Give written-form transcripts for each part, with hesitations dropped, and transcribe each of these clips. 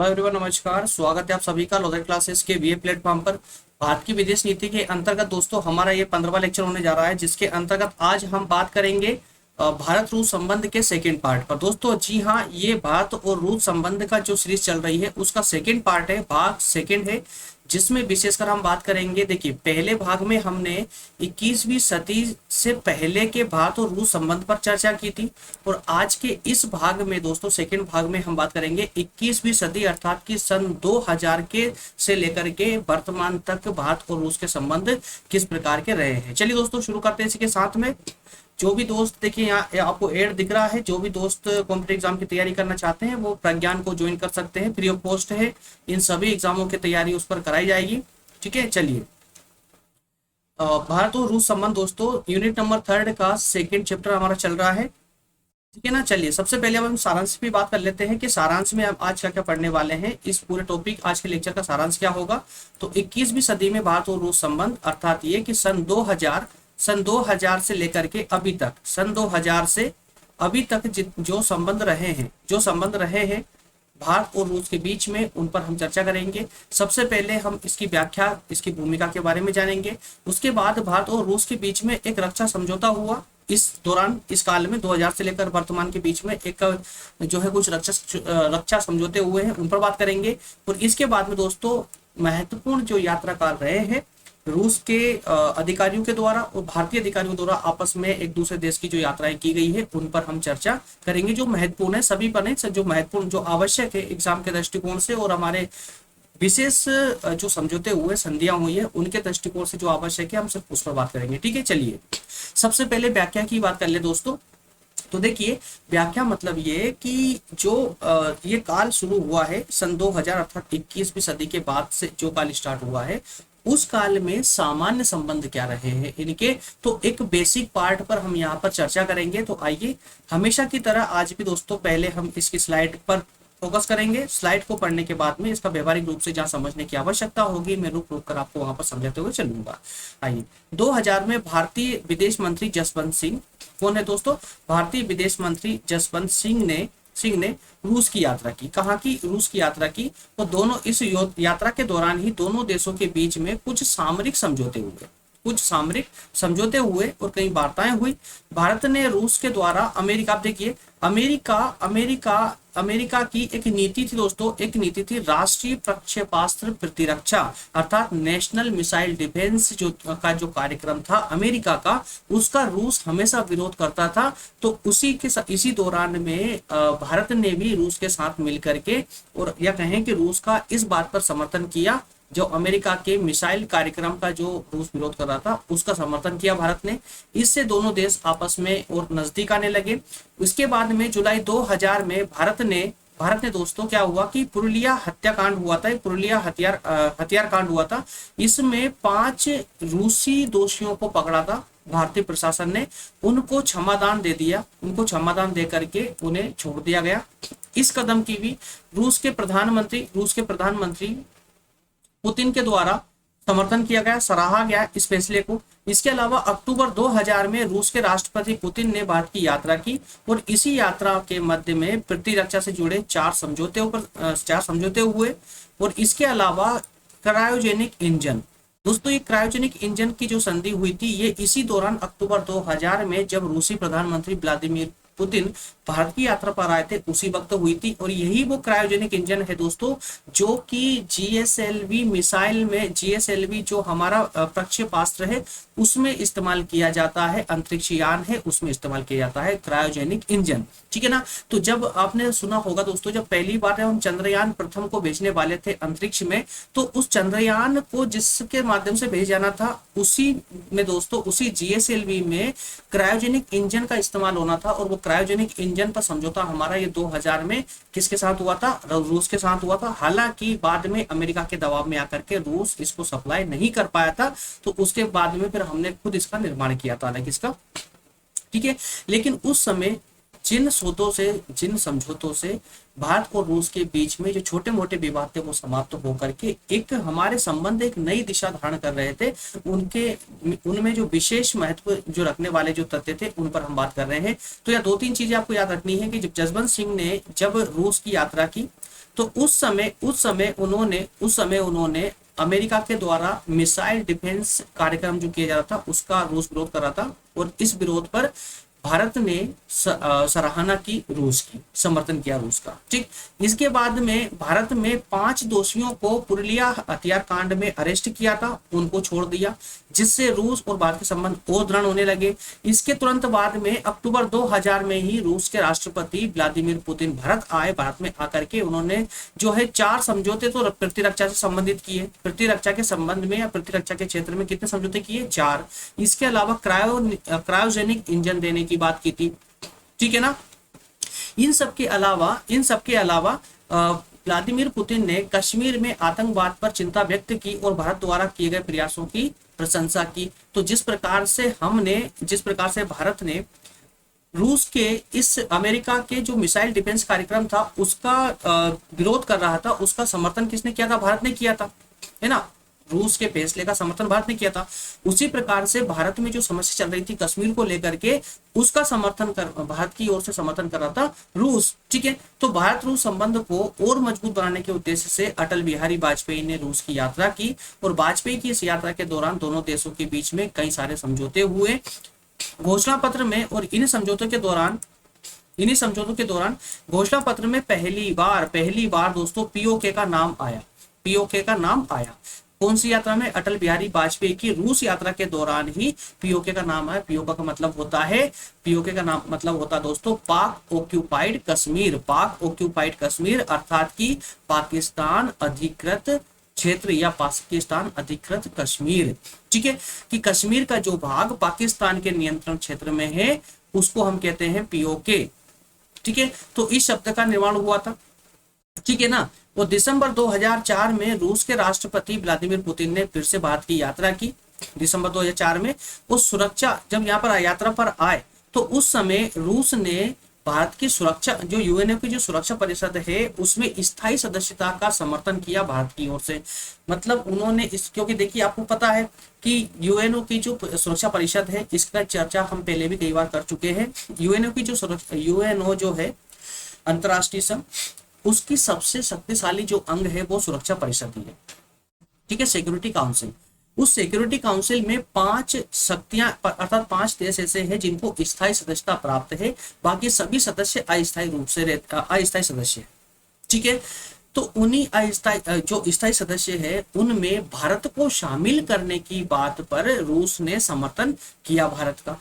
Hello everyone, नमस्कार। स्वागत है आप सभी का लॉजिक क्लासेस के वीए प्लेटफॉर्म पर। भारत की विदेश नीति के अंतर्गत दोस्तों हमारा ये 15वां लेक्चर होने जा रहा है, जिसके अंतर्गत आज हम बात करेंगे भारत रूस संबंध के सेकेंड पार्ट पर। दोस्तों जी हाँ, ये भारत और रूस संबंध का जो सीरीज चल रही है उसका सेकेंड पार्ट है, भाग सेकेंड है, जिसमें विशेषकर हम बात करेंगे। देखिए, पहले भाग में हमने 21वीं सदी से पहले के भारत और रूस संबंध पर चर्चा की थी, और आज के इस भाग में दोस्तों सेकंड भाग में हम बात करेंगे 21वीं सदी अर्थात कि सन 2000 के से लेकर के वर्तमान तक भारत और रूस के संबंध किस प्रकार के रहे हैं। चलिए दोस्तों शुरू करते हैं इसके साथ में। जो भी दोस्त, देखिए यहाँ आपको एड दिख रहा है, जो भी दोस्त कॉम्पिटेटिव एग्जाम की तैयारी करना चाहते हैं वो प्रज्ञान को ज्वाइन कर सकते हैं, फ्री ऑफ कॉस्ट है। इन सभी एग्जामों की तैयारी उस पर कराई जाएगी। ठीक है, चलिए भारत और रूस संबंध दोस्तों यूनिट नंबर 3 का सेकेंड चैप्टर हमारा चल रहा है। ठीक है ना। चलिए सबसे पहले हम सारांश पे बात कर लेते हैं कि सारांश में हम आज क्या क्या पढ़ने वाले हैं। इस पूरे टॉपिक आज के लेक्चर का सारांश क्या होगा, तो 21वीं सदी में भारत और रूस संबंध, अर्थात ये कि सन 2000 से लेकर के अभी तक, सन 2000 से अभी तक जो संबंध रहे हैं भारत और रूस के बीच में, उन पर हम चर्चा करेंगे। सबसे पहले हम इसकी व्याख्या, इसकी भूमिका के बारे में जानेंगे। उसके बाद भारत और रूस के बीच में एक रक्षा समझौता हुआ इस दौरान, इस काल में 2000 से लेकर वर्तमान के बीच में एक जो है कुछ रक्षा समझौते हुए हैं, उन पर बात करेंगे। और इसके बाद में दोस्तों महत्वपूर्ण जो यात्रा काल रहे हैं रूस के अधिकारियों के द्वारा और भारतीय अधिकारियों द्वारा आपस में एक दूसरे देश की जो यात्राएं की गई है, उन पर हम चर्चा करेंगे। जो महत्वपूर्ण है, सभी पर नहीं, जो महत्वपूर्ण, जो आवश्यक है एग्जाम के दृष्टिकोण से, और हमारे विशेष जो समझौते हुए, संधियां हुई है, उनके दृष्टिकोण से जो आवश्यक है, हम सिर्फ उस पर बात करेंगे। ठीक है, चलिए सबसे पहले व्याख्या की बात कर ले दोस्तों। तो देखिए, व्याख्या मतलब ये कि जो ये काल शुरू हुआ है सन 2000 अर्थात 21वीं सदी के बाद से जो काल स्टार्ट हुआ है, उस काल में सामान्य संबंध क्या रहे हैं इनके, तो एक बेसिक पार्ट पर हम यहाँ पर चर्चा करेंगे। तो आइए, हमेशा की तरह आज भी दोस्तों पहले हम इसकी स्लाइड पर फोकस करेंगे। स्लाइड को पढ़ने के बाद में इसका व्यवहारिक रूप से जहाँ समझने की आवश्यकता होगी, मैं रुक रुक कर आपको वहां पर समझाते हुए चलूंगा। आइए, 2000 में भारतीय विदेश मंत्री जसवंत सिंह, कौन है दोस्तों, भारतीय विदेश मंत्री जसवंत सिंह ने रूस की यात्रा की। कहाँ की रूस की यात्रा की, तो दोनों इस यात्रा के दौरान ही दोनों देशों के बीच में कुछ सामरिक समझौते हुए और कई वार्ताएं हुई। भारत ने रूस के द्वारा अमेरिका, आप देखिए अमेरिका की एक नीति थी दोस्तों, एक नीति थी राष्ट्रीय प्रक्षेपास्त्र प्रतिरक्षा अर्थात नेशनल मिसाइल डिफेंस जो कार्यक्रम था अमेरिका का, उसका रूस हमेशा विरोध करता था। तो इसी दौरान में भारत ने भी रूस के साथ मिलकर के, और या कहें कि रूस का इस बात पर समर्थन किया, जो अमेरिका के मिसाइल कार्यक्रम का जो रूस विरोध कर रहा था उसका समर्थन किया भारत ने। इससे दोनों देश आपस में और नजदीक आने लगे। उसके बाद में जुलाई 2000 में भारत ने दोस्तों क्या हुआ कि पुरुलिया हत्याकांड हुआ था, पुरुलिया हथियार कांड हुआ था। इसमें 5 रूसी दोषियों को पकड़ा था भारतीय प्रशासन ने, उनको क्षमादान दे दिया, उनको क्षमादान दे करके उन्हें छोड़ दिया गया। इस कदम की भी रूस के प्रधानमंत्री पुतिन के द्वारा समर्थन किया गया, सराहा गया इस फैसले को। इसके अलावा अक्टूबर 2000 में रूस के राष्ट्रपति पुतिन ने भारत की यात्रा की, और इसी यात्रा के मध्य में प्रतिरक्षा से जुड़े 4 समझौते हुए। और इसके अलावा क्रायोजेनिक इंजन, दोस्तों ये क्रायोजेनिक इंजन की जो संधि हुई थी, ये इसी दौरान अक्टूबर 2000 में जब रूसी प्रधानमंत्री व्लादिमीर पुतिन भारत की यात्रा पर आए थे, उसी वक्त हुई थी। और यही वो क्रायोजेनिक इंजन है दोस्तों, जो कि जीएसएलवी मिसाइल में, जीएसएलवी जो हमारा प्रक्षेपास्त्र है उसमें इस्तेमाल किया जाता है, अंतरिक्ष यान है उसमें इस्तेमाल किया जाता है क्रायोजेनिक इंजन। ठीक है ना। तो जब आपने सुना होगा दोस्तों, जब पहली बार हम चंद्रयान प्रथम को भेजने वाले थे अंतरिक्ष में, तो उस चंद्रयान को जिसके माध्यम से भेजा जाना था, उसी में दोस्तों, उसी जीएसएलवी में क्रायोजेनिक इंजन का इस्तेमाल होना था। और वो क्रायोजेनिक इंजन पर समझौता हमारा ये 2000 में किसके साथ हुआ था, रूस के साथ हुआ था। हालांकि बाद में अमेरिका के दबाव में आकर के रूस इसको सप्लाई नहीं कर पाया था, तो उसके बाद में फिर हमने खुद इसका निर्माण किया था किसका। ठीक है, लेकिन उस समय जिन समझौतों से भारत और रूस के बीच में जो छोटे मोटे विवाद थे वो समाप्त होकर के एक हमारे संबंध एक नई दिशा धारण कर रहे थे, उनमें जो विशेष महत्व जो रखने वाले जो तथ्य थे उन पर हम बात कर रहे हैं। तो यह 2-3 चीजें आपको याद रखनी है कि जब जसवंत सिंह ने जब रूस की यात्रा की, तो उस समय उन्होंने अमेरिका के द्वारा मिसाइल डिफेंस कार्यक्रम जो किया जा रहा था उसका रूस विरोध कर रहा था, और इस विरोध पर भारत ने सराहना की, रूस की समर्थन किया रूस का। ठीक, इसके बाद में भारत में 5 दोषियों को पुरुलिया हथियार कांड में अरेस्ट किया था, उनको छोड़ दिया, जिससे रूस और भारत के संबंध और दृढ़ होने लगे। इसके तुरंत बाद में अक्टूबर 2000 में ही रूस के राष्ट्रपति व्लादिमीर पुतिन भारत आए। भारत में आकर के उन्होंने जो है 4 समझौते तो प्रतिरक्षा से संबंधित किए, प्रतिरक्षा के संबंध में या प्रतिरक्षा के क्षेत्र में कितने समझौते किए, 4। इसके अलावा क्रायोजेनिक इंजन देने की बात की थी, ठीक है ना। इन सब के अलावा व्लादिमीर पुतिन ने कश्मीर में आतंकवाद पर चिंता व्यक्त की और भारत द्वारा किए गए प्रयासों की प्रशंसा की। तो जिस प्रकार से भारत ने रूस के इस अमेरिका के जो मिसाइल डिफेंस कार्यक्रम था उसका विरोध कर रहा था, उसका समर्थन किसने किया था, भारत ने किया था, है ना। रूस के फैसले का समर्थन भारत ने किया था। उसी प्रकार से भारत में जो समस्या चल रही थी कश्मीर को लेकर के, उसका भारत की ओर से समर्थन कर रहा था रूस, ठीक है। तो भारत रूस संबंध को और मजबूत बनाने के उद्देश्य से अटल बिहारी वाजपेयी ने रूस की यात्रा की, और वाजपेयी की इस यात्रा के दौरान दोनों देशों के बीच में कई सारे समझौते हुए। घोषणा पत्र में और इन्हीं समझौतों के दौरान घोषणा पत्र में पहली बार दोस्तों पीओके का नाम आया। कौन सी यात्रा में, अटल बिहारी वाजपेयी की रूस यात्रा के दौरान ही पीओके का नाम आया। पीओके का मतलब होता है दोस्तों पाक ऑक्यूपाइड कश्मीर, अर्थात कि पाकिस्तान अधिकृत क्षेत्र या पाकिस्तान अधिकृत कश्मीर, ठीक है, कि कश्मीर का जो भाग पाकिस्तान के नियंत्रण क्षेत्र में है उसको हम कहते हैं पीओके, ठीक है। तो इस शब्द का निर्माण हुआ था, ठीक है ना। और दिसंबर 2004 में रूस के राष्ट्रपति व्लादिमीर पुतिन ने फिर से भारत की यात्रा की। दिसंबर 2004 में जब यहाँ पर यात्रा पर आए तो उस समय रूस ने भारत की सुरक्षा, जो यूएनओ की जो सुरक्षा परिषद है उसमें स्थायी सदस्यता का समर्थन किया भारत की ओर से। मतलब उन्होंने क्योंकि देखिए आपको पता है कि यूएनओ की जो सुरक्षा परिषद है इसका चर्चा हम पहले भी कई बार कर चुके हैं। यूएनओ जो है अंतर्राष्ट्रीय संघ, उसकी सबसे शक्तिशाली जो अंग है वो सुरक्षा परिषद ही है, ठीक है, सिक्योरिटी काउंसिल। उस सिक्योरिटी काउंसिल में 5 शक्तियां अर्थात 5 देश ऐसे हैं जिनको स्थायी सदस्यता प्राप्त है, बाकी सभी सदस्य अस्थायी सदस्य, ठीक है। तो उन्हीं जो स्थायी सदस्य है उनमें भारत को शामिल करने की बात पर रूस ने समर्थन किया भारत का,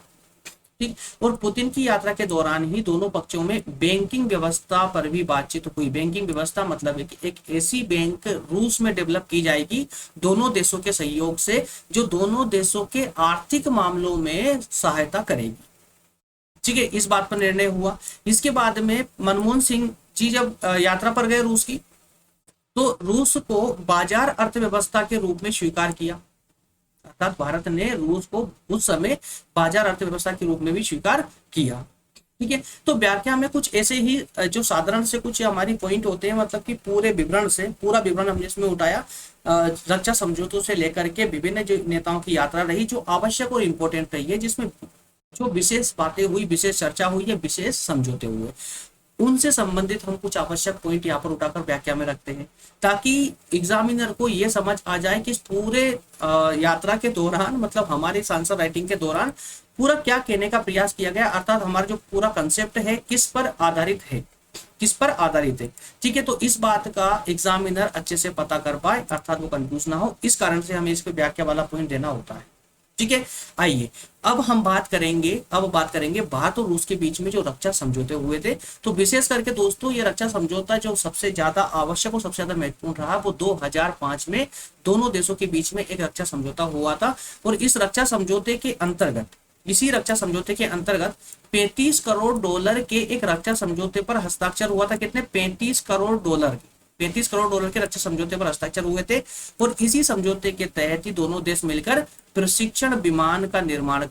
ठीक। और पुतिन की यात्रा के दौरान ही दोनों पक्षों में बैंकिंग व्यवस्था पर भी बातचीत हुई। बैंकिंग व्यवस्था मतलब है कि एक ऐसी बैंक रूस में डेवलप की जाएगी दोनों देशों के सहयोग से, जो दोनों देशों के आर्थिक मामलों में सहायता करेगी, ठीक है। इस बात पर निर्णय हुआ। इसके बाद में मनमोहन सिंह जी जब यात्रा पर गए रूस की, तो रूस को बाजार अर्थव्यवस्था के रूप में स्वीकार किया, अर्थात भारत ने रूस को उस समय बाजार अर्थव्यवस्था के रूप में भी स्वीकार किया, ठीक है। तो व्याख्या में कुछ ऐसे ही जो साधारण से कुछ हमारी पॉइंट होते हैं, मतलब कि पूरा विवरण हमने इसमें उठाया। रक्षा समझौतों से लेकर के विभिन्न जो नेताओं की यात्रा रही जो आवश्यक और इम्पोर्टेंट रही है, जिसमें जो विशेष बातें हुई, विशेष चर्चा हुई है, विशेष समझौते हुए, उनसे संबंधित हम कुछ आवश्यक पॉइंट यहाँ पर उठाकर व्याख्या में रखते हैं, ताकि एग्जामिनर को ये समझ आ जाए कि इस पूरे यात्रा के दौरान, मतलब हमारी आंसर राइटिंग के दौरान पूरा क्या कहने का प्रयास किया गया, अर्थात हमारा जो पूरा कंसेप्ट है किस पर आधारित है, ठीक है। तो इस बात का एग्जामिनर अच्छे से पता कर पाए, अर्थात वो कंफ्यूज ना हो, इस कारण से हमें इस पे व्याख्या वाला पॉइंट देना होता है, ठीक है। आइए अब हम बात करेंगे भारत और रूस के बीच में जो रक्षा समझौते हुए थे। तो विशेष करके दोस्तों ये रक्षा समझौता जो सबसे ज्यादा आवश्यक और सबसे ज्यादा महत्वपूर्ण रहा वो 2005 में दोनों देशों के बीच में एक रक्षा समझौता हुआ था। और इसी रक्षा समझौते के अंतर्गत 35 करोड़ डॉलर के एक रक्षा समझौते पर हस्ताक्षर हुआ था। कितने? 35 करोड़ डॉलर के रक्षा समझौते पर हस्ताक्षर हुए थे। और इसी समझौते के तहत ही दोनों देश मिलकर प्रशिक्षण विमान का निर्माण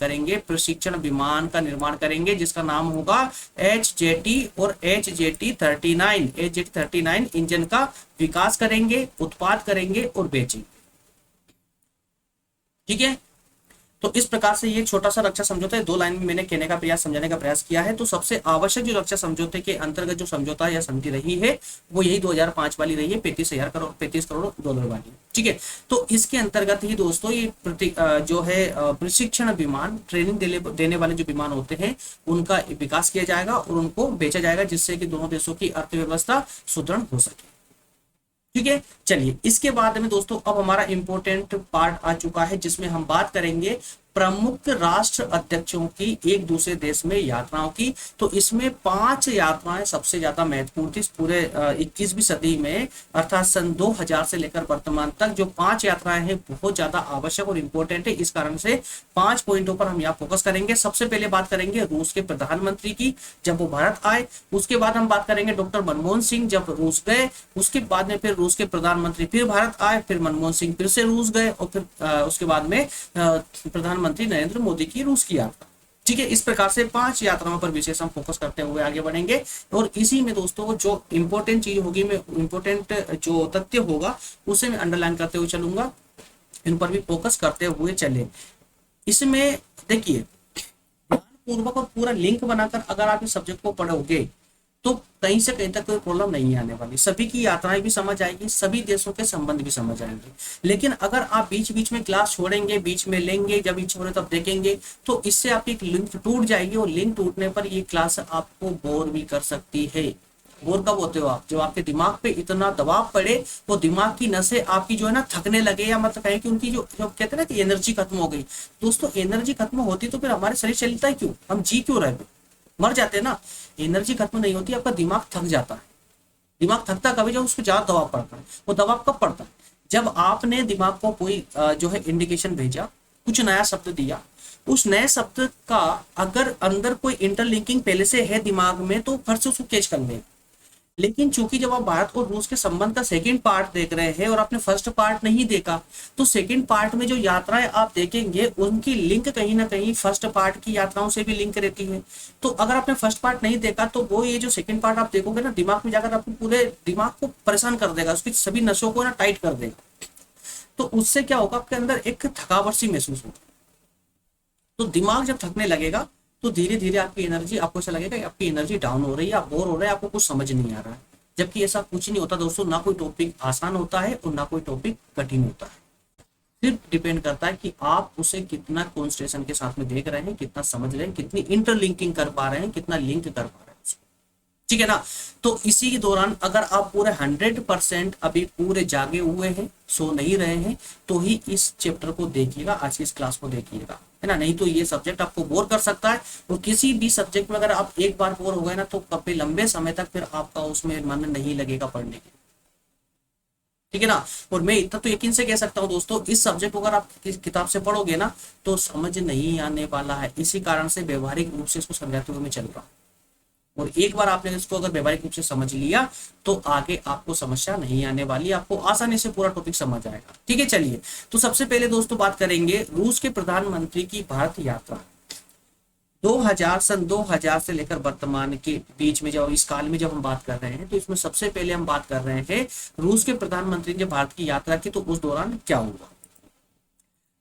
करेंगे, जिसका नाम होगा HJT और HJT-39 इंजन का विकास करेंगे, उत्पाद करेंगे और बेचेंगे, ठीक है। तो इस प्रकार से ये छोटा सा रक्षा समझौता है, 2 लाइन में मैंने कहने का प्रयास, समझाने का प्रयास किया है। तो सबसे आवश्यक जो रक्षा समझौते के अंतर्गत जो समझौता या संधि रही है वो यही 2005 वाली रही है, 35 करोड़ डॉलर वाली। ठीक है, तो इसके अंतर्गत ही दोस्तों ये जो है प्रशिक्षण विमान, ट्रेनिंग देने वाले जो विमान होते हैं उनका विकास किया जाएगा और उनको बेचा जाएगा, जिससे कि दोनों देशों की अर्थव्यवस्था सुदृढ़ हो सके। ठीक है, चलिए इसके बाद में दोस्तों अब हमारा इंपॉर्टेंट पार्ट आ चुका है, जिसमें हम बात करेंगे प्रमुख राष्ट्र अध्यक्षों की एक दूसरे देश में यात्राओं की। तो इसमें 5 यात्राएं सबसे ज्यादा महत्वपूर्ण थी पूरे 21वीं सदी में, अर्थात सन 2000 से लेकर वर्तमान तक जो 5 यात्राएं हैं बहुत ज्यादा आवश्यक और इंपॉर्टेंट है। इस कारण से 5 पॉइंटों पर हम यहाँ फोकस करेंगे। सबसे पहले बात करेंगे रूस के प्रधानमंत्री की, जब वो भारत आए। उसके बाद हम बात करेंगे डॉक्टर मनमोहन सिंह जब रूस गए। उसके बाद में फिर रूस के प्रधानमंत्री फिर भारत आए, फिर मनमोहन सिंह फिर से रूस गए, और फिर उसके बाद में प्रधानमंत्री नरेंद्र मोदी की रूस की यात्रा। ठीक है, इस प्रकार से 5 यात्राओं पर विशेष हम फोकस करते हुए आगे बढ़ेंगे। और इसी में दोस्तों जो इंपॉर्टेंट चीज होगी, मैं इंपॉर्टेंट जो तथ्य होगा उसे मैं अंडरलाइन करते हुए चलूंगा, इन पर भी फोकस करते हुए चले। इसमें देखिए ध्यानपूर्वक और पूरा लिंक बनाकर अगर आप इस सब्जेक्ट को पढ़ोगे तो कहीं से कहीं तक कोई प्रॉब्लम नहीं आने वाली। सभी की यात्राएं भी समझ आएगी, सभी देशों के संबंध भी समझ आएंगे। लेकिन अगर आप बीच बीच में क्लास छोड़ेंगे, बीच में लेंगे, जब इच्छा हो रहे तब देखेंगे, तो इससे आपकी एक लिंक टूट जाएगी, और लिंक टूटने पर ये क्लास आपको बोर भी कर सकती है। बोर कब होते हो आप? जब आपके दिमाग पे इतना दबाव पड़े, वो दिमाग की नसें आपकी जो है ना थकने लगे, या मतलब कहें कि उनकी जो कहते हैं ना कि एनर्जी खत्म हो गई। दोस्तों एनर्जी खत्म होती तो फिर हमारे शरीर चलता है क्यों? हम जी क्यों रहे? मर जाते हैं ना। एनर्जी खत्म नहीं होती, आपका दिमाग थक जाता है। दिमाग थकता कभी जब उसको ज्यादा दबाव पड़ता है। वो दबाव कब पड़ता है? जब आपने दिमाग को कोई जो है इंडिकेशन भेजा, कुछ नया शब्द दिया, उस नए शब्द का अगर अंदर कोई इंटरलिंकिंग पहले से है दिमाग में तो फट से उसको कैच कर लेगा। लेकिन चूंकि जब आप भारत और रूस के संबंध का सेकंड पार्ट देख रहे हैं और आपने फर्स्ट पार्ट नहीं देखा, तो सेकंड पार्ट में जो यात्राएं आप देखेंगे उनकी लिंक कहीं ना कहीं फर्स्ट पार्ट की यात्राओं से भी लिंक रहती है। तो अगर आपने फर्स्ट पार्ट नहीं देखा तो वो ये जो सेकंड पार्ट आप देखोगे ना, दिमाग में जाकर आपको पूरे दिमाग को परेशान कर देगा, उसकी सभी नसों को ना टाइट कर देगा। तो उससे क्या होगा, आपके अंदर एक थकावट सी महसूस होगी। तो दिमाग जब थकने लगेगा तो धीरे धीरे आपकी एनर्जी, आपको ऐसा लगेगा कि आपकी एनर्जी डाउन हो रही है, आप बोर हो रहे हैं, आपको कुछ समझ नहीं आ रहा है। जबकि ऐसा कुछ नहीं होता दोस्तों, ना कोई टॉपिक आसान होता है और ना कोई टॉपिक कठिन होता है। सिर्फ डिपेंड करता है कि आप उसे कितना कॉन्सेंट्रेशन के साथ में देख रहे हैं, कितना समझ रहे हैं, कितनी इंटरलिंकिंग कर पा रहे हैं, कितना लिंक कर पा रहे हैं। ठीक है ना। तो इसी के दौरान अगर आप पूरे 100% अभी पूरे जागे हुए हैं, सो नहीं रहे हैं, तो ही इस चैप्टर को देखिएगा, आज की इस क्लास को देखिएगा, है ना। नहीं तो ये सब्जेक्ट आपको बोर कर सकता है। और किसी भी सब्जेक्ट में अगर आप एक बार बोर हो गए ना, तो कभी लंबे समय तक फिर आपका उसमें मन नहीं लगेगा पढ़ने के। ठीक है ना। और मैं इतना तो यकीन से कह सकता हूँ दोस्तों, इस सब्जेक्ट को अगर आप किताब से पढ़ोगे ना तो समझ नहीं आने वाला है। इसी कारण से व्यवहारिक रूप से इसको समझाते हुए मैं चल रहा हूँ। और एक बार आपने इसको अगर व्यवहारिक रूप से समझ लिया तो आगे आपको समस्या नहीं आने वाली, आपको आसानी से पूरा टॉपिक समझ आएगा। ठीक है, चलिए तो सबसे पहले दोस्तों बात करेंगे रूस के प्रधानमंत्री की भारत यात्रा। 2000 से लेकर वर्तमान के बीच में जब इस काल में जब हम बात कर रहे हैं, तो इसमें सबसे पहले हम बात कर रहे हैं रूस के प्रधानमंत्री ने भारत की यात्रा की, तो उस दौरान क्या हुआ।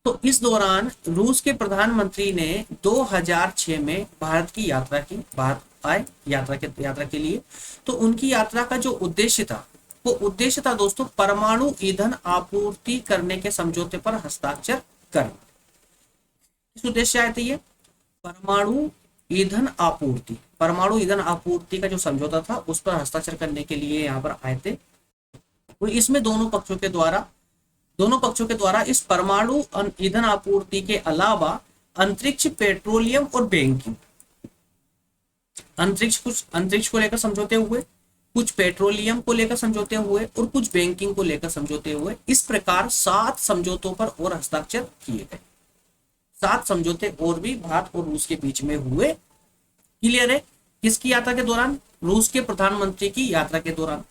तो इस दौरान रूस के प्रधानमंत्री ने 2006 में भारत की यात्रा की, भारत आए यात्रा के लिए। तो उनकी यात्रा का जो उद्देश्य था, वो उद्देश्य था दोस्तों परमाणु ईंधन आपूर्ति करने के समझौते पर हस्ताक्षर करना। इस उद्देश्य आए थे ये परमाणु ईंधन आपूर्ति का जो समझौता था उस पर हस्ताक्षर करने के लिए यहाँ पर आए थे। तो इसमें दोनों पक्षों के द्वारा इस परमाणु ईंधन आपूर्ति के अलावा अंतरिक्ष, पेट्रोलियम और बैंकिंग, अंतरिक्ष को लेकर समझौते हुए, कुछ पेट्रोलियम को लेकर समझौते हुए और कुछ बैंकिंग को लेकर समझौते हुए। इस प्रकार 7 समझौतों पर और हस्ताक्षर किए गए। 7 समझौते और भी भारत और रूस के बीच में हुए। क्लियर है? किसकी यात्रा के दौरान? रूस के प्रधानमंत्री की यात्रा के दौरान।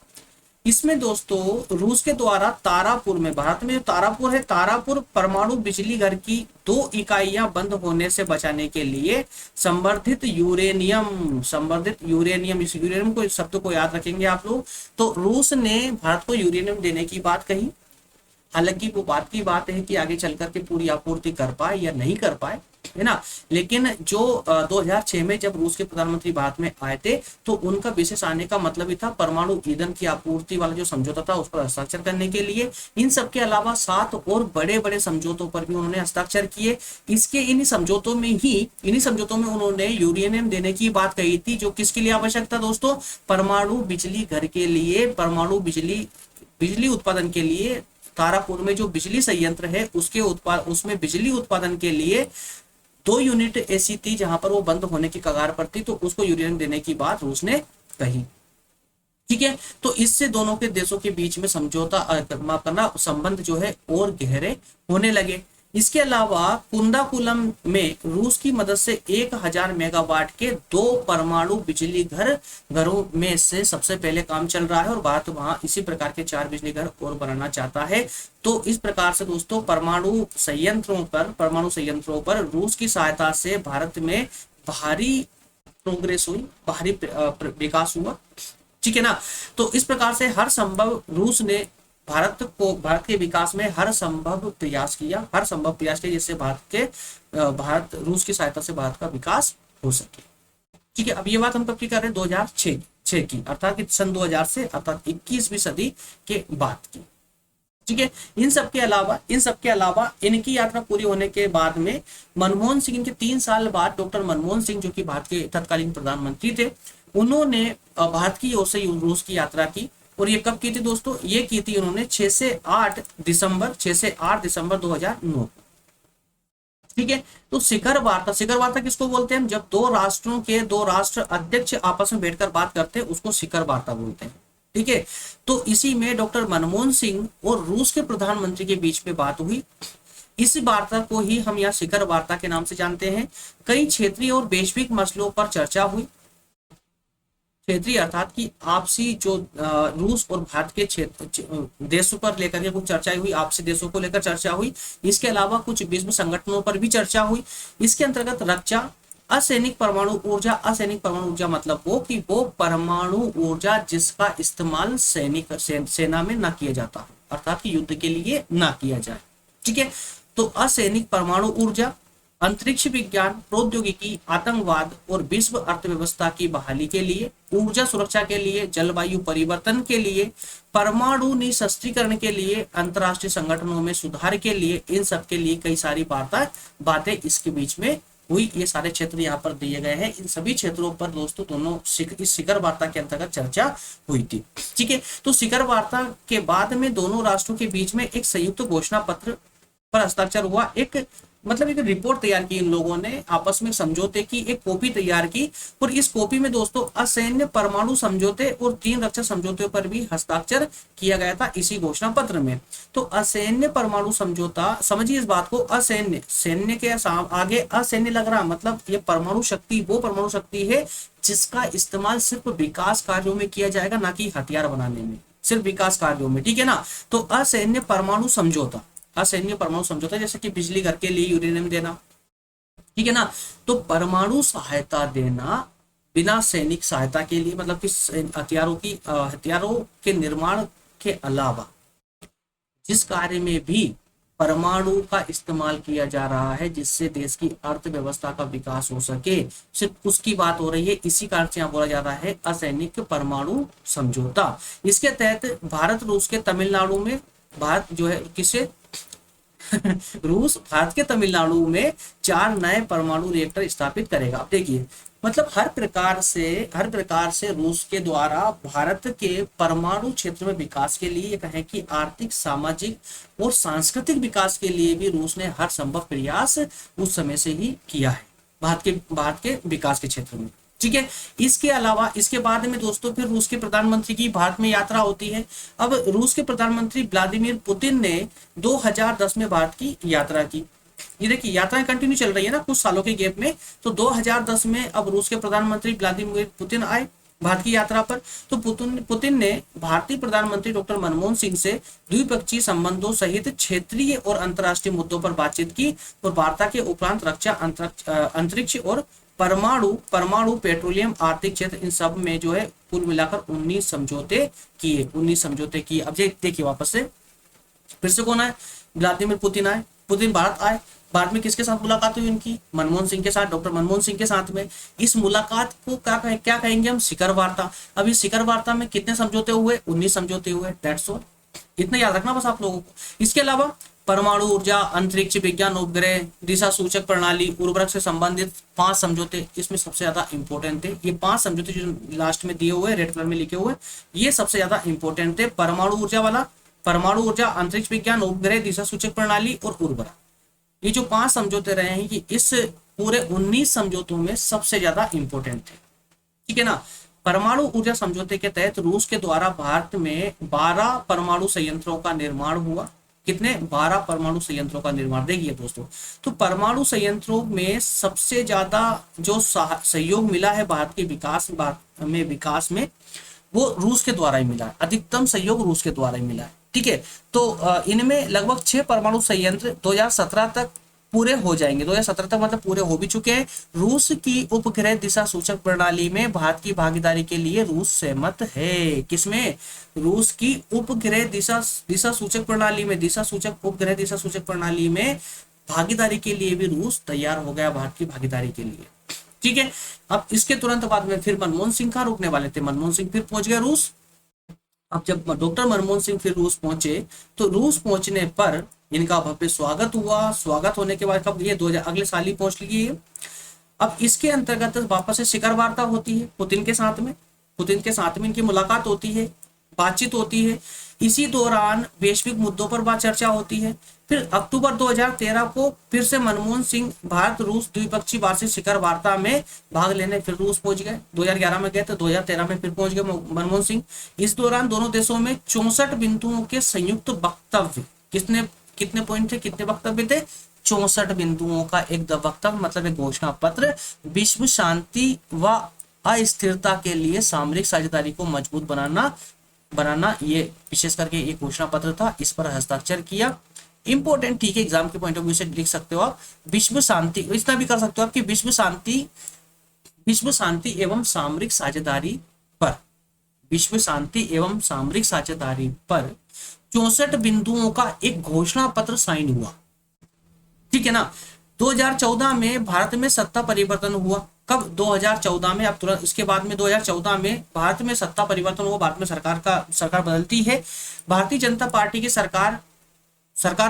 इसमें दोस्तों रूस के द्वारा तारापुर में, भारत में जो तारापुर है, तारापुर परमाणु बिजली घर की 2 इकाइयां बंद होने से बचाने के लिए संवर्धित यूरेनियम, इस यूरेनियम को, इस शब्द को याद रखेंगे आप लोग। तो रूस ने भारत को यूरेनियम देने की बात कही। हालांकि वो बात की बात है कि आगे चल करके पूरी आपूर्ति कर पाए या नहीं कर पाए, है ना। लेकिन जो 2006 में जब रूस के प्रधानमंत्री भारत में आए थे तो उनका विशेष आने का मतलब ही था परमाणु ईंधन की आपूर्ति वाला जो समझौता था उस पर हस्ताक्षर करने के लिए। इन सब के अलावा 7 और बड़े बड़े समझौतों पर भी उन्होंने हस्ताक्षर किए। इन्हीं समझौतों में उन्होंने यूरेनियम देने की बात कही थी, जो किसके लिए आवश्यक था दोस्तों, परमाणु बिजली घर के लिए, परमाणु बिजली उत्पादन के लिए। तारापुर में जो बिजली संयंत्र है उसमें बिजली उत्पादन के लिए 2 यूनिट ऐसी थी जहां पर वो बंद होने की कगार पर थी, तो उसको यूरेनियम देने की बात रूस ने कही। ठीक है, तो इससे दोनों के देशों के बीच में माफ करना संबंध जो है और गहरे होने लगे। इसके अलावा कुंदाकुलम में रूस की मदद से 1000 मेगावाट के 2 परमाणु बिजली घरों में से सबसे पहले काम चल रहा है और भारत वहां इसी प्रकार के 4 बिजली घर और बनाना चाहता है। तो इस प्रकार से दोस्तों परमाणु संयंत्रों पर रूस की सहायता से भारत में भारी प्रोग्रेस हुई, भारी विकास हुआ। ठीक है ना। तो इस प्रकार से रूस ने भारत के विकास में हर संभव प्रयास किया जिससे रूस की सहायता से भारत का विकास हो सके। ठीक है, अब ये बात हम कब की कर रहे हैं, 2006 की, अर्थात कि सन 2000 से अर्थात 21वीं सदी के बाद की। ठीक है, इन सब के अलावा इनकी यात्रा पूरी होने के बाद में मनमोहन सिंह के 3 साल बाद डॉक्टर मनमोहन सिंह जो कि भारत के तत्कालीन प्रधानमंत्री थे, उन्होंने भारत की ओर से रूस की यात्रा की। और ये कब की थी दोस्तों, ये की थी उन्होंने 6 से 8 दिसंबर 2009 को। ठीक है, तो शिखर वार्ता किसको बोलते हैं, जब 2 राष्ट्रों के 2 राष्ट्र अध्यक्ष आपस में बैठकर बात करते हैं उसको शिखर वार्ता बोलते हैं। ठीक है, तो इसी में डॉक्टर मनमोहन सिंह और रूस के प्रधानमंत्री के बीच में बात हुई। इस वार्ता को ही हम यहाँ शिखर वार्ता के नाम से जानते हैं। कई क्षेत्रीय और वैश्विक मसलों पर चर्चा हुई। क्षेत्रीय अर्थात कि आपसी जो रूस और भारत के क्षेत्र देशों पर लेकर के कुछ चर्चा हुई, आपसी देशों को लेकर चर्चा हुई। इसके अलावा कुछ विश्व संगठनों पर भी चर्चा हुई। इसके अंतर्गत रक्षा, असैनिक परमाणु ऊर्जा मतलब वो परमाणु ऊर्जा जिसका इस्तेमाल सेना में ना किया जाता, अर्थात कि युद्ध के लिए ना किया जाए। ठीक है, तो असैनिक परमाणु ऊर्जा, अंतरिक्ष विज्ञान, प्रौद्योगिकी, आतंकवाद और विश्व अर्थव्यवस्था की बहाली के लिए, ऊर्जा सुरक्षा के लिए, जलवायु परिवर्तन के लिए, परमाणु निशस्त्रीकरण के लिए, अंतरराष्ट्रीय संगठनों में सुधार के लिए, इन सब के लिए कई सारी बातें इसके बीच में हुई। ये सारे क्षेत्र यहाँ पर दिए गए हैं। इन सभी क्षेत्रों पर दोस्तों इस शिखर वार्ता के अंतर्गत चर्चा हुई थी। ठीक है, तो शिखर वार्ता के बाद में दोनों राष्ट्रों के बीच में एक संयुक्त घोषणा पत्र पर हस्ताक्षर हुआ। एक रिपोर्ट तैयार की इन लोगों ने, आपस में समझौते की एक कॉपी तैयार की। और इस कॉपी में दोस्तों असैन्य परमाणु समझौते और 3 रक्षा समझौते पर भी हस्ताक्षर किया गया था इसी घोषणा पत्र में। तो असैन्य परमाणु समझौता, समझिए इस बात को, सैन्य के आगे असैन्य लग रहा, मतलब ये परमाणु शक्ति वो परमाणु शक्ति है जिसका इस्तेमाल सिर्फ विकास कार्यों में किया जाएगा, ना कि हथियार बनाने में, सिर्फ विकास कार्यों में। ठीक है ना। तो असैन्य परमाणु समझौता जैसे कि बिजली घर के लिए यूरेनियम देना, ठीक है ना। तो परमाणु सहायता देना बिना सैनिक सहायता के लिए, मतलब कि हथियारों के निर्माण के अलावा जिस कार्य में भी परमाणु का इस्तेमाल किया जा रहा है जिससे देश की अर्थव्यवस्था का विकास हो सके, सिर्फ उसकी बात हो रही है। इसी कारण से यहाँ बोला जा रहा है असैनिक परमाणु समझौता। इसके तहत भारत रूस के तमिलनाडु में, भारत जो है किसे रूस भारत के तमिलनाडु में 4 नए परमाणु रिएक्टर स्थापित करेगा। अब देखिए, मतलब हर प्रकार से रूस के द्वारा भारत के परमाणु क्षेत्र में विकास के लिए, कहें कि आर्थिक, सामाजिक और सांस्कृतिक विकास के लिए भी रूस ने हर संभव प्रयास उस समय से ही किया है भारत के विकास के क्षेत्र में। ठीक है, इसके अलावा इसके बाद में दोस्तों फिर रूस के प्रधानमंत्री की भारत में यात्रा होती है। अब रूस के प्रधानमंत्री व्लादिमीर पुतिन ने 2010 में भारत की यात्रा की। ये देखिए, यात्राएं कंटिन्यू चल रही है ना कुछ सालों के गैप में। तो 2010 में अब रूस के प्रधानमंत्री व्लादिमीर पुतिन आए भारत की यात्रा पर। तो पुतिन ने भारतीय प्रधानमंत्री डॉक्टर मनमोहन सिंह से द्विपक्षीय संबंधों सहित क्षेत्रीय और अंतर्राष्ट्रीय मुद्दों पर बातचीत की। और वार्ता के उपरांत रक्षा, अंतरिक्ष और परमाणु, पेट्रोलियम, आर्थिक क्षेत्र, इन सब में जो है कुल मिलाकर 19 समझौते किए। अब देखिए वापस से फिर से कौन आए? व्लादिमीर पुतिन आए। पुतिन भारत आए। भारत में किसके साथ मुलाकात हुई उनकी? मनमोहन सिंह के साथ, डॉक्टर मनमोहन सिंह के साथ में। इस मुलाकात को क्या कहेंगे हम? शिखर वार्ता। अब इस शिखर वार्ता में कितने समझौते हुए? 19 समझौते हुए। That's all. इतना याद रखना बस आप लोगों को। इसके अलावा परमाणु ऊर्जा, अंतरिक्ष विज्ञान, उपग्रह, दिशा सूचक प्रणाली, उर्वरक से संबंधित 5 समझौते इसमें सबसे ज्यादा इंपॉर्टेंट थे। ये 5 समझौते जो लास्ट में दिए हुए रेड कलर में लिखे हुए, ये सबसे ज्यादा इंपॉर्टेंट थे। परमाणु ऊर्जा वाला, परमाणु ऊर्जा, अंतरिक्ष विज्ञान, उपग्रह, दिशा सूचक प्रणाली और उर्वरक, ये जो 5 समझौते रहे हैं कि इस पूरे 19 समझौतों में सबसे ज्यादा इंपॉर्टेंट थे। ठीक है ना। परमाणु ऊर्जा समझौते के तहत रूस के द्वारा भारत में 12 परमाणु संयंत्रों का निर्माण हुआ। कितने? 12 परमाणु संयंत्रों का निर्माण। देखिए दोस्तों, तो परमाणु संयंत्रों में सबसे ज्यादा जो सहयोग मिला है भारत के विकास में वो रूस के द्वारा ही मिला है। अधिकतम सहयोग रूस के द्वारा ही मिला है। ठीक है। तो इनमें लगभग 6 परमाणु संयंत्र 2017 तक पूरे हो जाएंगे। 2017 तक मतलब पूरे हो भी चुके हैं। रूस की उपग्रह दिशा सूचक प्रणाली में भारत की भागीदारी के लिए रूस सहमत है। किसमें? रूस की उपग्रह दिशा सूचक प्रणाली में, उपग्रह दिशा सूचक प्रणाली में भागीदारी के लिए भी रूस तैयार हो गया, भारत की भागीदारी के लिए। ठीक है। अब इसके तुरंत बाद में फिर मनमोहन सिंह कहाँ रुकने वाले थे? मनमोहन सिंह फिर पहुंच गए रूस। अब जब डॉक्टर मनमोहन सिंह फिर रूस पहुंचे, तो रूस पहुंचने पर इनका भव्य स्वागत हुआ। स्वागत होने के बाद कब? ये 2000 अगले साल ही पहुंच लिए। अब इसके अंतर्गत वापस से शिखर वार्ता होती है पुतिन के साथ में इनकी मुलाकात होती है, बातचीत होती है। इसी दौरान वैश्विक मुद्दों पर बात चर्चा होती है। फिर अक्टूबर 2013 को फिर से मनमोहन सिंह भारत रूस द्विपक्षीय वार्षिक शिखर वार्ता में भाग लेने फिर रूस पहुंच गए। 2011 में गए तो 2013 में फिर पहुंच गए मनमोहन सिंह। इस दौरान दोनों देशों में 64 बिंदुओं के संयुक्त वक्तव्य, कितने पॉइंट थे, कितने वक्तव्य थे? 64 बिंदुओं का एक वक्तव्य, मतलब एक घोषणा पत्र, विश्व शांति व अस्थिरता के लिए सामरिक साझेदारी को मजबूत बनाना, ये विशेष करके एक घोषणा पत्र था। इस पर हस्ताक्षर किया। इंपॉर्टेंट, ठीक है, एग्जाम के पॉइंट ऑफ व्यू से लिख सकते हो आप। विश्व शांति, इतना भी कर सकते हो आप कि विश्व शांति एवं सामरिक साझेदारी पर, विश्व शांति एवं सामरिक साझेदारी पर 64 बिंदुओं का एक घोषणा पत्र साइन हुआ। ठीक है ना। 2014 में भारत में सत्ता परिवर्तन हुआ। कब? 2014 में। अब तुरंत इसके बाद में 2014 में भारत में सत्ता परिवर्तन हुआ। भारत में सरकार बदलती है। भारतीय जनता पार्टी की सरकार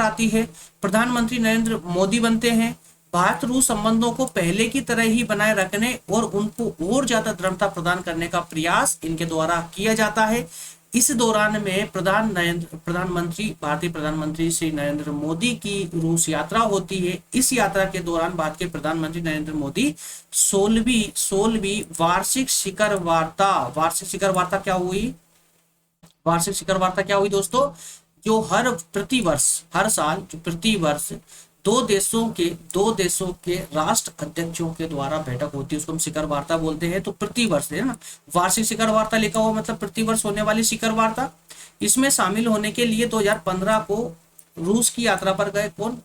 आती है। प्रधानमंत्री नरेंद्र मोदी बनते हैं। भारत रूस संबंधों को पहले की तरह ही बनाए रखने और उनको और ज्यादा दृढ़ता प्रदान करने का प्रयास इनके द्वारा किया जाता है। इस दौरान में भारतीय प्रधानमंत्री श्री नरेंद्र मोदी की रूस यात्रा होती है। इस यात्रा के दौरान भारत के प्रधानमंत्री नरेंद्र मोदी 16वीं वार्षिक शिखर वार्ता क्या हुई? वार्षिक शिखर वार्ता क्या हुई दोस्तों? जो हर साल प्रतिवर्ष दो देशों के राष्ट्र अध्यक्षों के द्वारा बैठक होती है, उसको हम शिखर वार्ता बोलते हैं। तो प्रतिवर्ष है ना, वार्षिक शिखर वार्ता लिखा हुआ मतलब प्रतिवर्ष होने वाली शिखर वार्ता। इसमें शामिल होने के लिए 2015 को रूस की यात्रा पर गए कौन?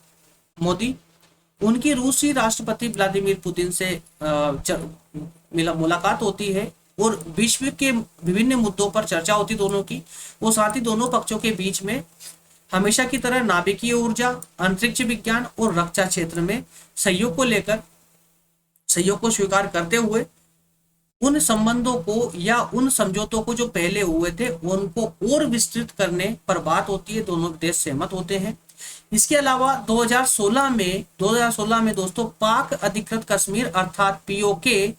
मोदी। उनकी रूसी राष्ट्रपति व्लादिमीर पुतिन से मुलाकात होती है और विश्व के विभिन्न मुद्दों पर चर्चा होती दोनों की। वो साथ ही दोनों पक्षों के बीच में हमेशा की तरह नाभिकीय ऊर्जा, अंतरिक्ष विज्ञान और रक्षा क्षेत्र में सहयोग को स्वीकार करते हुए उन संबंधों को या उन समझौतों को जो पहले हुए थे उनको और विस्तृत करने पर बात होती है। दोनों देश सहमत होते हैं। इसके अलावा 2016 में दोस्तों पाक अधिकृत कश्मीर अर्थात पीओके,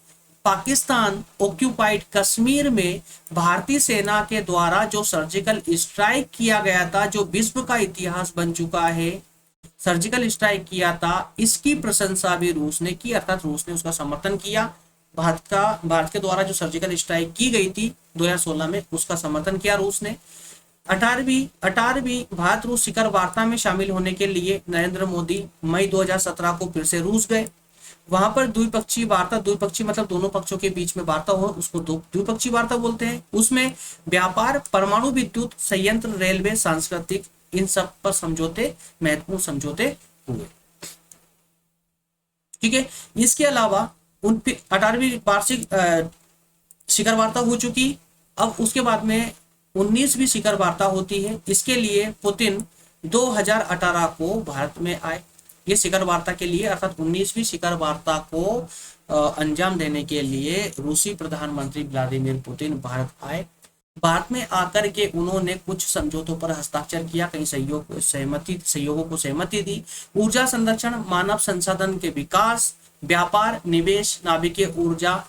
पाकिस्तान ऑक्यूपाइड कश्मीर में भारतीय सेना के द्वारा जो सर्जिकल स्ट्राइक किया गया था, जो विश्व का इतिहास बन चुका है, सर्जिकल स्ट्राइक किया था, इसकी प्रशंसा भी रूस ने की, अर्थात रूस ने उसका समर्थन किया। भारत के द्वारा जो सर्जिकल स्ट्राइक की गई थी 2016 में, उसका समर्थन किया रूस ने। 18वीं भारत रूस शिखर वार्ता में शामिल होने के लिए नरेंद्र मोदी मई 2017 को फिर से रूस गए। वहां पर द्विपक्षीय मतलब दोनों पक्षों के बीच में वार्ता हो, उसको द्विपक्षीय वार्ता बोलते हैं। उसमें व्यापार, परमाणु विद्युत संयंत्र, रेलवे, सांस्कृतिक, इन सब पर महत्वपूर्ण समझौते हुए। ठीक है। इसके अलावा 18वीं वार्षिक शिखर वार्ता हो चुकी। अब उसके बाद में 19वीं शिखर वार्ता होती है। इसके लिए पुतिन 2018 को भारत में आए। ये शिखर वार्ता के लिए अर्थात 19वीं शिखर वार्ता को अंजाम देने के लिए रूसी प्रधानमंत्री व्लादिमीर पुतिन भारत आए। भारत में आकर के उन्होंने कुछ समझौतों पर हस्ताक्षर किया, कई सहयोगों को सहमति दी। ऊर्जा संरक्षण, मानव संसाधन के विकास, व्यापार, निवेश, नाभिकीय ऊर्जा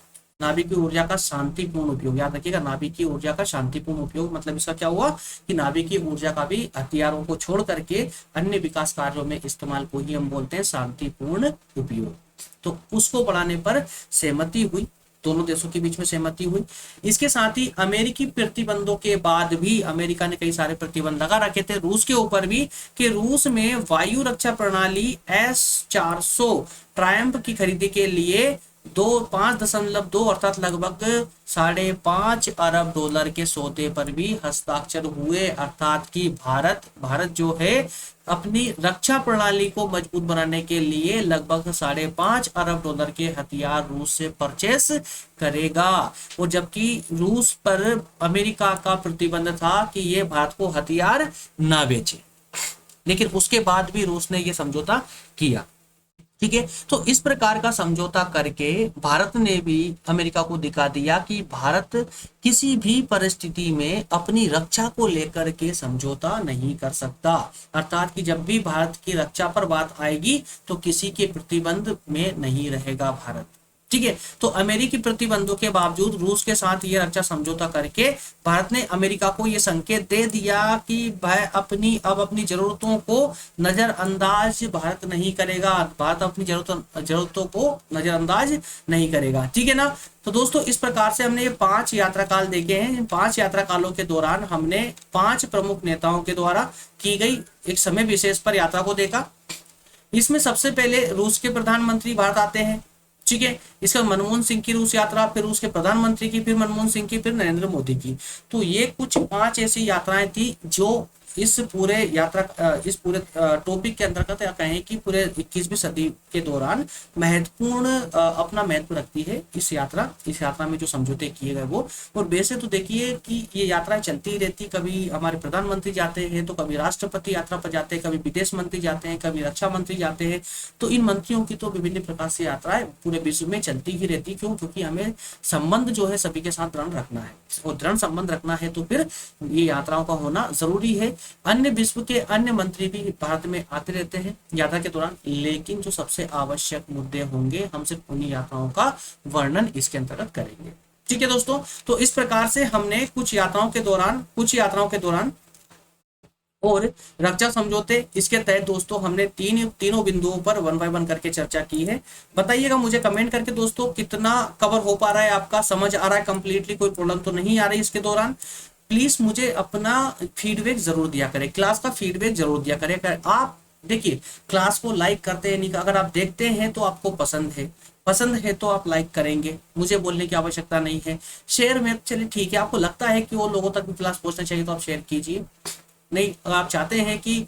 का शांतिपूर्ण उपयोग। याद रखिएगा, नाभिकीय ऊर्जा का शांतिपूर्ण उपयोग मतलब इसका क्या हुआ कि नाभिकीय ऊर्जा का भी हथियारों को छोड़ करके अन्य विकास कार्यों में इस्तेमाल को ही हम बोलते हैं शांतिपूर्ण उपयोग। तो उसको बढ़ाने पर सहमति हुई, दोनों देशों के बीच में सहमति हुई। इसके साथ ही अमेरिकी प्रतिबंधों के बाद भी अमेरिका ने कई सारे प्रतिबंध लगा रखे थे रूस के ऊपर भी, कि रूस में वायु रक्षा प्रणाली S-400 ट्रायम्फ की खरीदी के लिए 5.2 अर्थात लगभग $5.5 अरब के सौदे पर भी हस्ताक्षर हुए। अर्थात कि भारत जो है अपनी रक्षा प्रणाली को मजबूत बनाने के लिए लगभग $5.5 अरब के हथियार रूस से परचेस करेगा। और जबकि रूस पर अमेरिका का प्रतिबंध था कि ये भारत को हथियार ना बेचे, लेकिन उसके बाद भी रूस ने ये समझौता किया। ठीक है, तो इस प्रकार का समझौता करके भारत ने भी अमेरिका को दिखा दिया कि भारत किसी भी परिस्थिति में अपनी रक्षा को लेकर के समझौता नहीं कर सकता। अर्थात कि जब भी भारत की रक्षा पर बात आएगी तो किसी के प्रतिबंध में नहीं रहेगा भारत। ठीक है, तो अमेरिकी प्रतिबंधों के बावजूद रूस के साथ ये रक्षा समझौता करके भारत ने अमेरिका को ये संकेत दे दिया कि वह अपनी जरूरतों को नजरअंदाज भारत नहीं करेगा, भारत अपनी जरूरतों को नजरअंदाज नहीं करेगा। ठीक है ना। तो दोस्तों इस प्रकार से हमने ये 5 यात्रा काल देखे हैं। इन 5 यात्रा कालों के दौरान हमने 5 प्रमुख नेताओं के द्वारा की गई एक समय विशेष पर यात्रा को देखा। इसमें सबसे पहले रूस के प्रधानमंत्री भारत आते हैं। ठीक है, इसका मनमोहन सिंह की रूस यात्रा, फिर उसके प्रधानमंत्री की, फिर मनमोहन सिंह की, फिर नरेंद्र मोदी की। तो ये कुछ 5 ऐसी यात्राएं थी जो इस पूरे टॉपिक के अंतर्गत या कहें कि पूरे 21वीं सदी के दौरान अपना महत्व रखती है इस यात्रा में जो समझौते किए गए वो। और वैसे तो देखिए कि ये यात्राएं चलती ही रहती, कभी हमारे प्रधानमंत्री जाते हैं तो कभी राष्ट्रपति यात्रा पर जाते हैं, कभी विदेश मंत्री जाते हैं, कभी रक्षा मंत्री जाते हैं। तो इन मंत्रियों की तो विभिन्न प्रकार से यात्राएं पूरे विश्व में चलती ही रहती। क्यों? क्योंकि हमें संबंध जो है सभी के साथ दृढ़ रखना है, और दृढ़ संबंध रखना है तो फिर ये यात्राओं का होना जरूरी है। अन्य विश्व के अन्य मंत्री भी भारत में आते रहते हैं यात्रा के दौरान, लेकिन जो सबसे आवश्यक मुद्दे होंगे हम सिर्फ उन्हीं यात्राओं का वर्णन इसके अंतर्गत करेंगे। ठीक है दोस्तों, तो इस प्रकार से हमने कुछ यात्राओं के दौरान और रक्षा समझौते, इसके तहत दोस्तों हमने तीनों बिंदुओं पर 1 बाय 1 करके चर्चा की है। बताइएगा मुझे कमेंट करके दोस्तों कितना कवर हो पा रहा है, आपका समझ आ रहा है कंप्लीटली, कोई प्रॉब्लम तो नहीं आ रही इसके दौरान। प्लीज मुझे अपना फीडबैक जरूर दिया करें, क्लास का फीडबैक जरूर दिया करें। अगर आप देखिए क्लास को लाइक करते हैं नहीं, अगर आप देखते हैं तो आपको पसंद है तो आप लाइक करेंगे, मुझे बोलने की आवश्यकता नहीं है। शेयर में चलिए ठीक है, आपको लगता है कि वो लोगों तक भी क्लास पहुंचना चाहिए तो आप शेयर कीजिए। नहीं, अगर आप चाहते हैं कि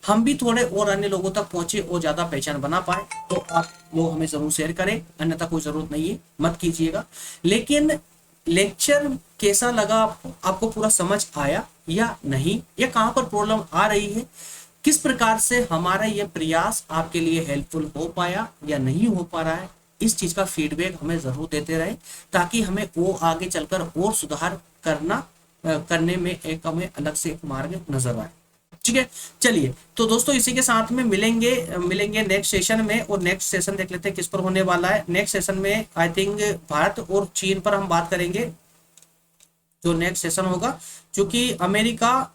हम भी थोड़े और अन्य लोगों तक पहुंचे और ज्यादा पहचान बना पाए तो आप लोग हमें जरूर शेयर करें, अन्यथा कोई जरूरत नहीं है, मत कीजिएगा। लेकिन लेक्चर कैसा लगा आपको पूरा समझ आया या नहीं, या कहां पर प्रॉब्लम आ रही है, किस प्रकार से हमारा ये प्रयास आपके लिए हेल्पफुल हो पाया या नहीं हो पा रहा है, इस चीज का फीडबैक हमें जरूर देते रहे, ताकि हमें वो आगे चलकर और सुधार करने में एक हमें अलग से एक मार्ग नजर आए। ठीक है, चलिए तो दोस्तों इसी के साथ में मिलेंगे नेक्स्ट सेशन में। और नेक्स्ट सेशन देख लेते हैं किस पर होने वाला है। नेक्स्ट सेशन में आई थिंक भारत और चीन पर हम बात करेंगे, जो नेक्स्ट सेशन होगा। क्योंकि अमेरिका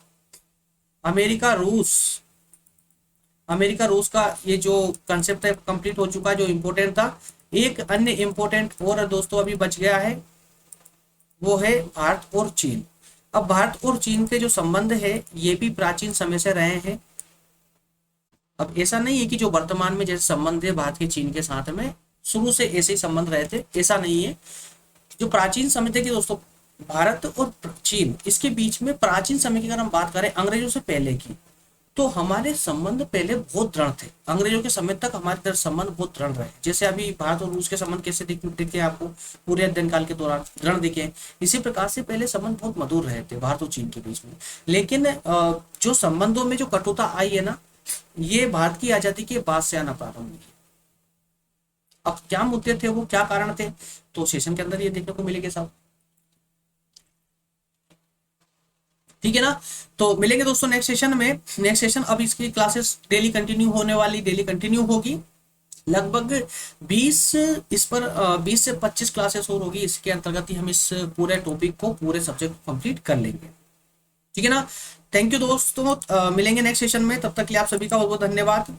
रूस का ये जो कंसेप्ट है कंप्लीट हो चुका है, जो इंपॉर्टेंट था। एक अन्य इंपॉर्टेंट और दोस्तों अभी बच गया है, वो है भारत और चीन। अब भारत और चीन के जो संबंध है ये भी प्राचीन समय से रहे हैं। अब ऐसा नहीं है कि जो वर्तमान में जैसे संबंध है भारत के चीन के साथ में शुरू से ऐसे ही संबंध रहे थे, ऐसा नहीं है। जो प्राचीन समय थे कि दोस्तों भारत और चीन, इसके बीच में प्राचीन समय की अगर हम बात करें अंग्रेजों से पहले की, तो हमारे संबंध पहले बहुत दृढ़ थे, अंग्रेजों के समय तक हमारे संबंध बहुत दृढ़ रहे। जैसे अभी भारत और रूस के संबंध कैसे दिखे आपको पूरे अध्ययन काल के दौरान दृढ़ दिखे, इसी प्रकार से पहले संबंध बहुत मधुर रहे थे भारत और चीन के बीच में। लेकिन जो संबंधों में जो कटुता आई है ना, ये भारत की आजादी के बाद से आना प्रारंभ हुई। अब क्या मुद्दे थे, वो क्या कारण थे, तो सेशन के अंदर ये देखने को मिलेंगे साहब। ठीक है ना, तो मिलेंगे दोस्तों नेक्स्ट सेशन में। नेक्स्ट सेशन, अब इसकी क्लासेस डेली कंटिन्यू होने वाली, डेली कंटिन्यू होगी लगभग 20 इस पर 20 से 25 क्लासेस और होगी। इसके अंतर्गत ही हम इस पूरे टॉपिक को, पूरे सब्जेक्ट को कंप्लीट कर लेंगे। ठीक है ना, थैंक यू दोस्तों, मिलेंगे नेक्स्ट सेशन में, तब तक के लिए आप सभी का बहुत बहुत धन्यवाद।